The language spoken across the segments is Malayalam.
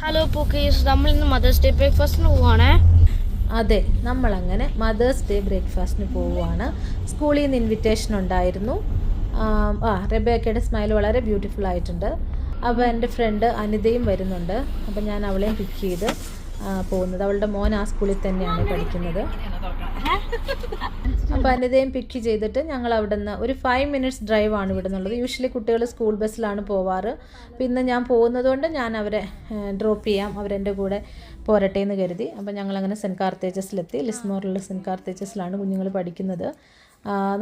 ഹലോ പൂക്കീസ്, നമ്മൾ ഇന്ന് മദേഴ്സ് ഡേ ബ്രേക്ക്ഫാസ്റ്റിന് പോവുകയാണേ. അതെ, നമ്മളങ്ങനെ മദേഴ്സ് ഡേ ബ്രേക്ക്ഫാസ്റ്റിന് പോവുകയാണ്. സ്കൂളിൽ നിന്ന് ഇൻവിറ്റേഷൻ ഉണ്ടായിരുന്നു. റെബേക്കയുടെ സ്മൈൽ വളരെ ബ്യൂട്ടിഫുൾ ആയിട്ടുണ്ട്. അപ്പോൾ എൻ്റെ ഫ്രണ്ട് അനിതയും വരുന്നുണ്ട്. അപ്പോൾ ഞാൻ അവളെയും പിക്ക് ചെയ്ത് പോകുന്നത്. അവളുടെ മോൻ ആ സ്കൂളിൽ തന്നെയാണ് പഠിക്കുന്നത്. അപ്പോൾ അനിതയും പിക്ക് ചെയ്തിട്ട് ഞങ്ങൾ അവിടെ നിന്ന് ഒരു 5 മിനിറ്റ്സ് ഡ്രൈവാണ് ഇവിടെ നിന്നുള്ളത്. യൂഷ്വലി കുട്ടികൾ സ്കൂൾ ബസ്സിലാണ് പോവാറ്. പിന്നെ ഞാൻ പോകുന്നതുകൊണ്ട് ഞാൻ അവരെ ഡ്രോപ്പ് ചെയ്യാം, അവരെൻ്റെ കൂടെ പോരട്ടെ എന്ന് കരുതി. അപ്പോൾ ഞങ്ങളങ്ങനെ സെൻറ്റ് കാർത്തേജസിലെത്തി. ലിസ്മോറിലുള്ള സെൻറ്റ് കാർത്തേജസിലാണ് കുഞ്ഞുങ്ങൾ പഠിക്കുന്നത്.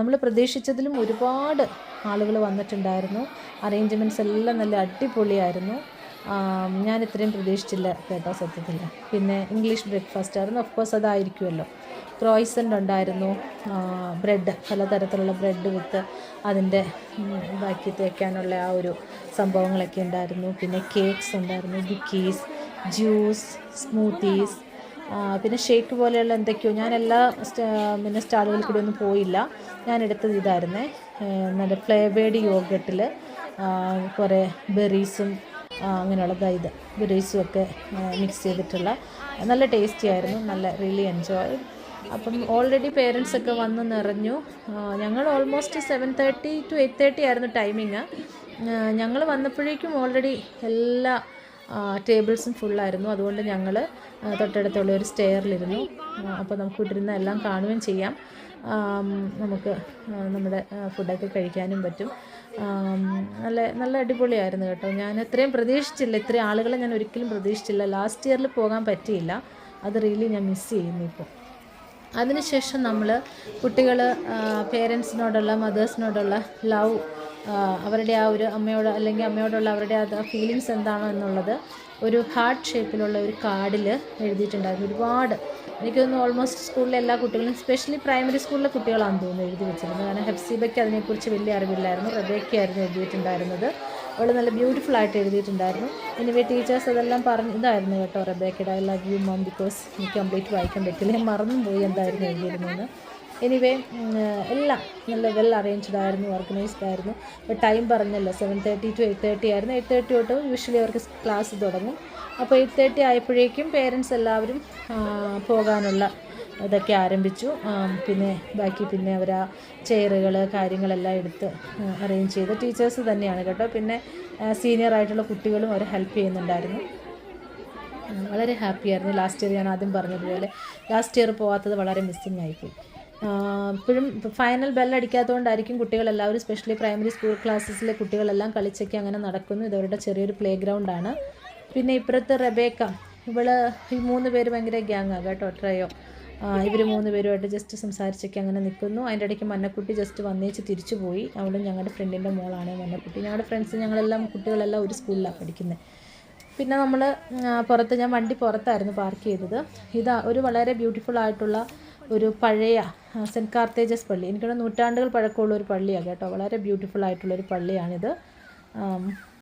നമ്മൾ പ്രതീക്ഷിച്ചതിലും ഒരുപാട് ആളുകൾ വന്നിട്ടുണ്ടായിരുന്നു. അറേഞ്ച്മെൻറ്റ്സ് എല്ലാം നല്ല അടിപൊളിയായിരുന്നു. ഞാൻ ഇത്രയും പ്രതീക്ഷിച്ചില്ല കേട്ടോ സത്യത്തിൽ. പിന്നെ ഇംഗ്ലീഷ് ബ്രേക്ക്ഫാസ്റ്റ് ആയിരുന്നു. ഓഫ് കോഴ്സ് അതായിരിക്കുമല്ലോ. ക്രോയ്സൻ്റ് ഉണ്ടായിരുന്നു, ബ്രെഡ്, പലതരത്തിലുള്ള ബ്രെഡ് വിത്ത് അതിൻ്റെ ബാക്കി തേക്കാനുള്ള ആ ഒരു സംഭവങ്ങളൊക്കെ ഉണ്ടായിരുന്നു. പിന്നെ കേക്ക്സ് ഉണ്ടായിരുന്നു, കുക്കീസ്, ജ്യൂസ്, സ്മൂത്തീസ്, പിന്നെ ഷേക്ക് പോലെയുള്ള എന്തൊക്കെയോ. ഞാൻ എല്ലാ പിന്നെ സ്റ്റാളുകളിൽ കൂടി ഒന്നും പോയില്ല. ഞാൻ എടുത്തത് ഇതായിരുന്നേ, നല്ല ഫ്ലേവേഡ് യോഗട്ടിൽ കുറേ ബെറീസും അങ്ങനെയുള്ള ഇത് ബെറീസും ഒക്കെ മിക്സ് ചെയ്തിട്ടുള്ള നല്ല ടേസ്റ്റി ആയിരുന്നു. നല്ല റിയലി എൻജോയ്. അപ്പം ഓൾറെഡി പേരൻസൊക്കെ വന്ന് നിറഞ്ഞു. ഞങ്ങൾ ഓൾമോസ്റ്റ് 7:30 to 8:30 ആയിരുന്നു ടൈമിങ്. ഞങ്ങൾ വന്നപ്പോഴേക്കും ഓൾറെഡി എല്ലാ ടേബിൾസും ഫുള്ളായിരുന്നു. അതുകൊണ്ട് ഞങ്ങൾ തൊട്ടടുത്തുള്ള ഒരു സ്റ്റെയറിലിരുന്നു. അപ്പോൾ നമുക്ക് ഇട്ടിരുന്ന് എല്ലാം കാണുകയും ചെയ്യാം. നമുക്ക് നമ്മുടെ ഫുഡൊക്കെ കഴിക്കാനും പറ്റും. നല്ല നല്ല അടിപൊളിയായിരുന്നു കേട്ടോ. ഞാൻ ഇത്രയും പ്രതീക്ഷിച്ചില്ല, ഇത്രയും ആളുകളെ ഞാൻ ഒരിക്കലും പ്രതീക്ഷിച്ചില്ല. ലാസ്റ്റ് ഇയറിൽ പോകാൻ പറ്റിയില്ല. അത് റിയലി ഞാൻ മിസ് ചെയ്യുന്നു ഇപ്പോൾ. അതിനുശേഷം നമ്മൾ കുട്ടികൾ പേരൻസിനോടുള്ള മദേഴ്സിനോടുള്ള ലവ്, അവരുടെ ആ ഒരു അമ്മയോട് അല്ലെങ്കിൽ അമ്മയോടുള്ള അവരുടെ ആ ഫീലിങ്സ് എന്താണോ എന്നുള്ളത് ഒരു ഹാർട്ട് ഷേപ്പിലുള്ള ഒരു കാർഡിൽ എഴുതിയിട്ടുണ്ടായിരുന്നു. ഒരുപാട്, എനിക്ക് തോന്നുന്നു ഓൾമോസ്റ്റ് സ്കൂളിലെ എല്ലാ കുട്ടികളും, സ്പെഷ്യലി പ്രൈമറി സ്കൂളിലെ കുട്ടികളാണെന്ന് തോന്നുന്നു എഴുതി വെച്ചിരുന്നത്. കാരണം ഹെഫ്സീബയ്ക്ക് അതിനെക്കുറിച്ച് വലിയ അറിവില്ലായിരുന്നു. റബേക്കയായിരുന്നു എഴുതിയിട്ടുണ്ടായിരുന്നത്. അവൾ നല്ല ബ്യൂട്ടിഫുൾ ആയിട്ട് എഴുതിയിട്ടുണ്ടായിരുന്നു. എനിവേ ടീച്ചേഴ്സ് അതെല്ലാം ഇതായിരുന്നു കേട്ടോ, റബേക്കയുടെ I love you mom, because എനിക്ക് കംപ്ലീറ്റ് വായിക്കാൻ പറ്റില്ല, ഞാൻ മറന്നും പോയി എന്തായിരുന്നു എഴുതിയിരുന്നത്. എനിവേ എല്ലാം നല്ല വെൽ അറേഞ്ച്ഡ് ആയിരുന്നു, ഓർഗനൈസ്ഡ് ആയിരുന്നു. ഇപ്പോൾ ടൈം പറഞ്ഞല്ലോ, 7:30 to 8:30 ആയിരുന്നു. 8:30 തൊട്ട് യൂഷ്വലി അവർക്ക് ക്ലാസ് തുടങ്ങും. അപ്പോൾ 8:30 ആയപ്പോഴേക്കും പേരൻസ് എല്ലാവരും പോകാനുള്ള ഇതൊക്കെ ആരംഭിച്ചു. പിന്നെ ബാക്കി പിന്നെ അവർ ആ ചെയറുകൾ കാര്യങ്ങളെല്ലാം എടുത്ത് അറേഞ്ച് ചെയ്ത് ടീച്ചേഴ്സ് തന്നെയാണ് കേട്ടോ. പിന്നെ സീനിയറായിട്ടുള്ള കുട്ടികളും അവരെ ഹെൽപ്പ് ചെയ്യുന്നുണ്ടായിരുന്നു. വളരെ ഹാപ്പിയായിരുന്നു. ലാസ്റ്റ് ഇയർ ഞാൻ ആദ്യം പറഞ്ഞതുപോലെ ലാസ്റ്റ് ഇയർ പോകാത്തത് വളരെ മിസ്സിങ് ആയിപ്പോയി. ഇപ്പോഴും ഫൈനൽ ബെല്ലടിക്കാത്തതുകൊണ്ടായിരിക്കും കുട്ടികളെല്ലാവരും, സ്പെഷ്യലി പ്രൈമറി സ്കൂൾ ക്ലാസ്സസിലെ കുട്ടികളെല്ലാം കളിച്ചൊക്കെ അങ്ങനെ നടക്കുന്നു. ഇതവരുടെ ചെറിയൊരു പ്ലേ ഗ്രൗണ്ടാണ്. പിന്നെ ഇപ്പുറത്ത് റബേക്ക, ഈ 3 പേര് ഭയങ്കര ഗ്യാങ്ങാണ് കേട്ടോ, ട്രയോ. ഇവർ 3 പേരുമായിട്ട് ജസ്റ്റ് സംസാരിച്ചൊക്കെ അങ്ങനെ നിൽക്കുന്നു. അതിൻ്റെ ഇടയ്ക്ക് മന്നക്കുട്ടി ജസ്റ്റ് വന്നേച്ച് തിരിച്ചു പോയി. അവളും ഞങ്ങളുടെ ഫ്രണ്ടിൻ്റെ മോളാണ് മന്നക്കുട്ടി. ഞങ്ങളുടെ ഫ്രണ്ട്സ് ഞങ്ങളെല്ലാം കുട്ടികളെല്ലാം ഒരു സ്കൂളിലാണ് പഠിക്കുന്നത്. പിന്നെ നമ്മൾ പുറത്ത്, ഞാൻ വണ്ടി പുറത്തായിരുന്നു പാർക്ക് ചെയ്തത്. ഇതാ ഒരു വളരെ ബ്യൂട്ടിഫുൾ ആയിട്ടുള്ള ഒരു പഴയ സെൻറ്റ് കാർത്തേജസ് പള്ളി. എനിക്കൊരു നൂറ്റാണ്ടുകൾ പഴക്കമുള്ള ഒരു പള്ളിയാണ് കേട്ടോ. വളരെ ബ്യൂട്ടിഫുൾ ആയിട്ടുള്ളൊരു പള്ളിയാണിത്.